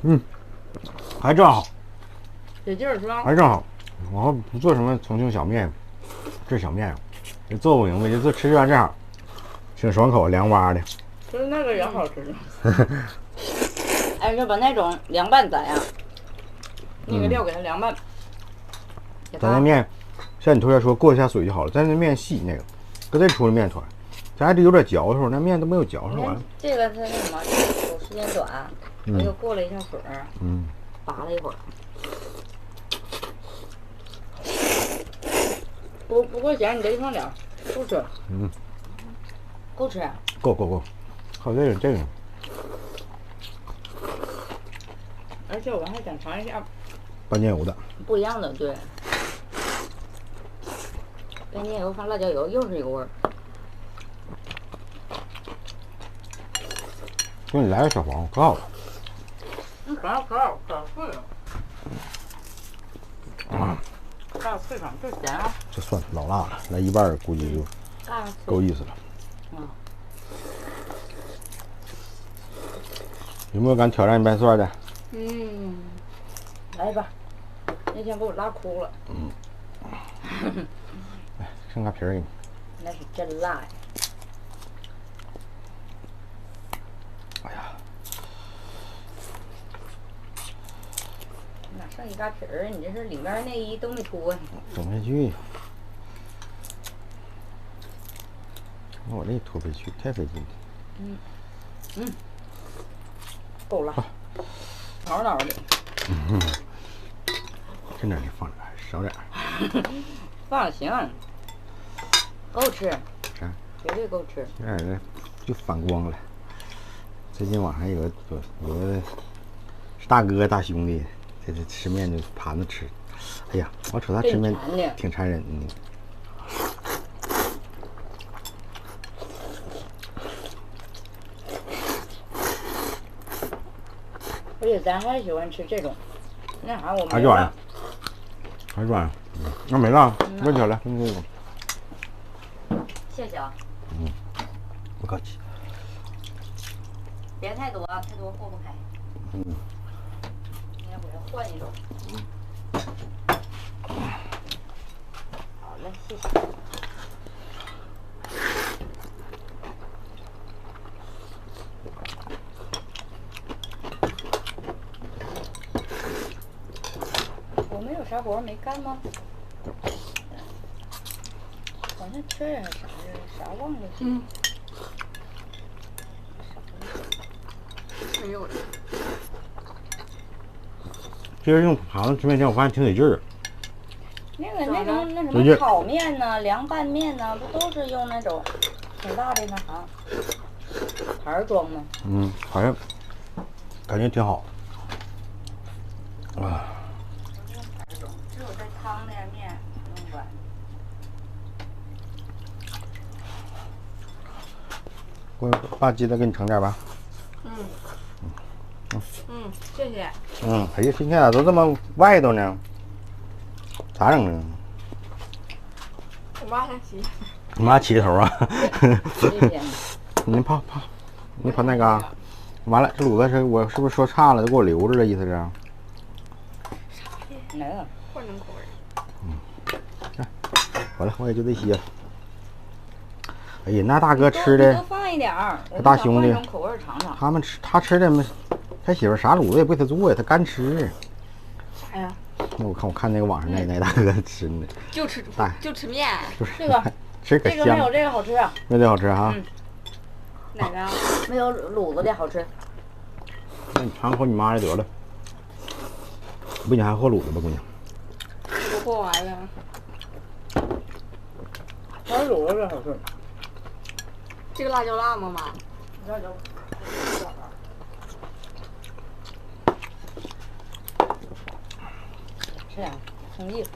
嗯，还正好，使劲儿装。还正好。我不做什么重庆小面，这小面，这做不明白，就做吃完正好，挺爽口，凉哇的。就是那个也好吃。哎，就把那种凉拌咋样？那个料给它凉拌。咱那面，像你同学说过一下水就好了，咱那面细那个，搁这出的面团，咱还得有点嚼头，那面都没有嚼头完了。这个它那什么，煮时间短，我又过了一下水儿，拔了一会儿。不过咸，你再放点儿，够吃。够吃。够，好这个。而且我还想尝一下半煎油的，不一样的，对。半煎油放辣椒油又是一个味儿。给你来个小黄瓜，可好了。可脆了。大脆爽，这咸啊。这蒜老辣了，来一半儿估计就够意思了。有没有敢挑战拌蒜的？来一半。那天给我辣哭了。来，剩个皮儿给你。那是真辣呀！哎呀，哪剩一嘎皮儿？你这是里面内衣都没脱呢。整不下去。那我这脱不下去，太费劲了。够辣，挠挠的。这点就放点，少点。放行，够吃。啥？绝对够吃。这点儿就反光了。最近网上有个大哥大兄弟，这吃面就盘着吃。哎呀，我瞅他吃面挺残忍的。而且咱还喜欢吃这种，那啥我还软，还软，那没了，问起来，那个。谢谢啊。不客气。别太多，太多和不开。应该给它换一种。好嘞，谢谢。我们有啥活没干吗？好像吃点啥呀？啥忘了？没有了。其实用盘子吃面条，我发现挺得劲儿。那什么炒面呢、凉拌面呢，不都是用那种挺大的那啥盘装吗？好像感觉挺好。啊。只有这汤的面用软。我把鸡蛋给你盛点吧。谢谢。哎呀，今天咋都这么外头呢？咋整呢？我妈先洗。你妈起头啊？你泡，你泡那个，完了，这卤子是我是不是说差了？都给我留着了，意思是？没有，换成口味。好了，我也就这些了。哎呀，那大哥吃的，多放一点儿。大兄弟，口味尝尝。他吃的没，他媳妇啥卤子也不给他做呀，他干吃。啥呀？那我看那个网上那大哥吃的，就吃面。就是这个吃可香。这个没有这个好吃。没有这好吃哈。哪个？没有卤子的好吃。那你尝喝你妈的得了。不，你还喝卤子吧，姑娘？我喝完了。还有卤子的好吃。这个辣椒辣吗，妈？辣椒。吃呀，挺意思。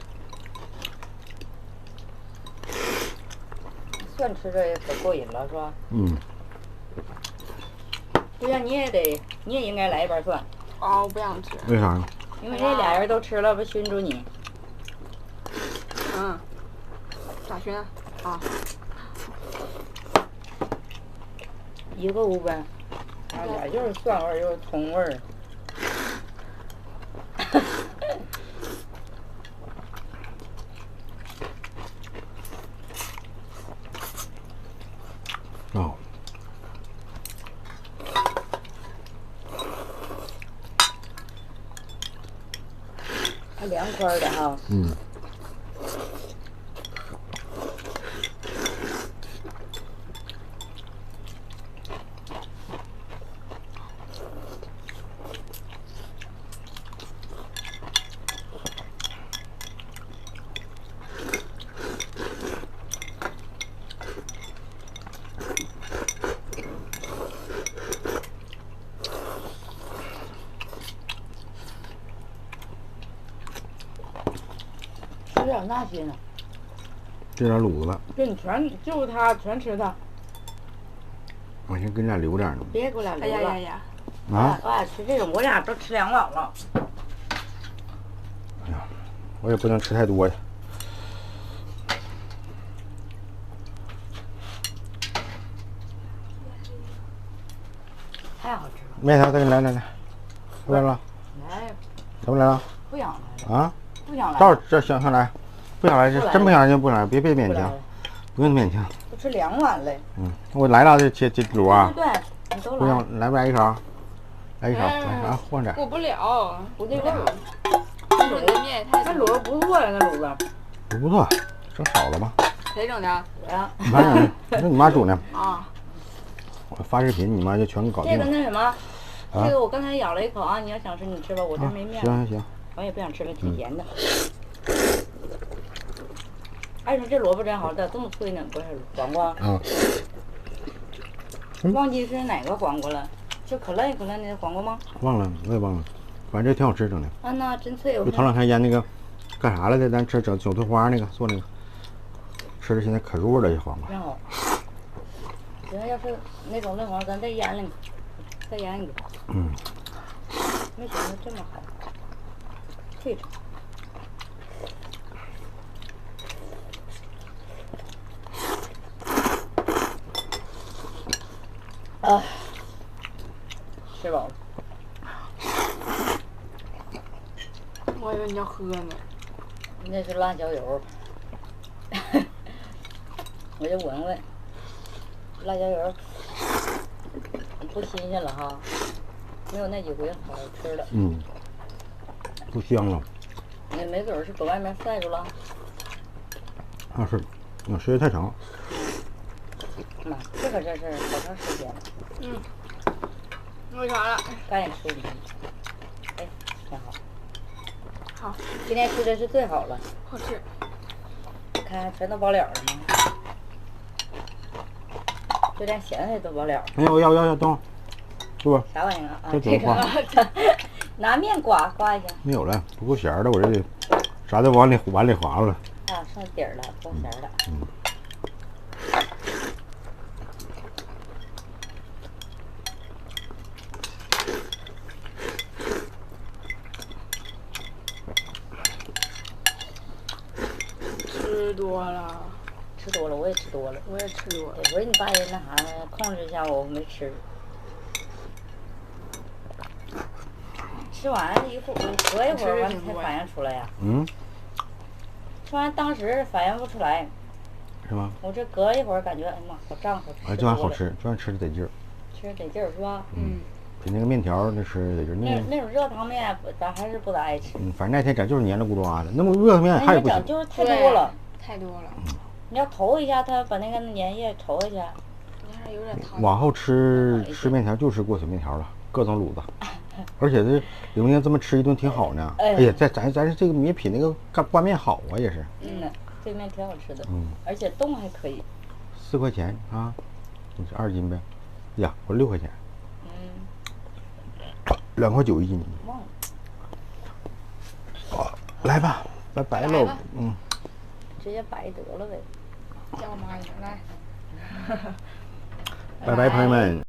蒜吃着也可过瘾了，是吧？对呀，你也应该来一瓣蒜。哦，我不想吃。为啥呀？因为这俩人都吃了，不熏住你。咋熏啊？一个屋呗，俩就是蒜味儿，又是葱味儿。哦，还凉快的哈。嗯。吃点那些呢？这点卤子了。对，你全就是他全吃它。我先给你俩留点呢。别给我俩留了。哎呀呀呀！啊？我俩吃这种，我俩都吃2碗了。哎呀，我也不能吃太多呀。太好吃了。面条再给你来，不来了？来，怎么来了？不想来了。啊？不想来了。到这想来，不想来是真不想来就不想来，别勉强不来了，不用勉强。都吃2碗嘞。嗯，我来了，这卤啊，对对，你都来。不用来不来一勺？来一勺，来啊，换点。过不了，不对味儿。这的面也太那卤子不错呀，那卤子。不错，整少了吧？谁整的？我呀，你妈整的，那你妈煮的。啊，我发视频，你妈就全搞定这个了。那什么，这个我刚才咬了一口啊，你要想吃你吃吧，我这没面。行行，我也不想吃了，挺咸的。哎，说这萝卜真好，咋这么脆呢？不是黄瓜，嗯，忘记是哪个黄瓜了，就可嫩可嫩的黄瓜吗？忘了，我也忘了，反正这挺好吃整的。啊，那真脆！我就头两天腌那个干啥来的？咱吃整韭菜花那个做那个，吃的现在可入味了，这黄瓜。真好。行，要是那种嫩黄，咱再腌两个，再腌一个。嗯。没想到这么好，脆脆。啊，吃饱了。我以为你要喝呢。那是辣椒油，我就闻闻，辣椒油不新鲜了哈，没有那几回好吃了。嗯，不香了。那没准是搁外面晒着了。啊是，那时间太长。妈，这可真是好长时间了。嗯。为啥了？赶紧吃一个。哎，挺好。好。今天吃的是最好了。好吃。看全都包了了吗？就连咸菜都包了。哎，我要等会儿，是不？啥玩意儿啊？这这个拿面刮一下。没有了，不够咸的，我这里啥都往碗里划了。啊，剩底儿了，不够咸了。嗯。吃多了。吃多了，我也吃多了。我也吃多了。得亏你爸也那啥控制一下我没吃。吃完一会儿，隔一会儿完才反应出来呀。嗯。吃完当时反应不出来。是吗？我这隔一会儿感觉，哎呀妈，好胀好吃。哎，这玩意好吃，这玩意吃的得劲儿。吃得劲儿是吧？嗯。比那个面条那吃得劲儿。那种热汤面，咱还是不咋爱吃。嗯，反正那天咱就是黏了咕咚啊的，那么热汤面还不行。就是太多了。太多了。你要投一下，它把那个粘液投一下。你还是有点汤。往后吃面条就吃过水面条了，各种卤子。而且这刘宁这么吃一顿挺好呢。哎呀，咱这个也比那个拌面好啊，也是。嗯，这面挺好吃的。嗯。而且冻还可以。4块钱啊，你是2斤呗？呀，我6块钱。嗯。2.9块1斤。忘了。来吧，拜拜喽。嗯。直接摆得了呗。叫我妈去来。拜拜，朋友们。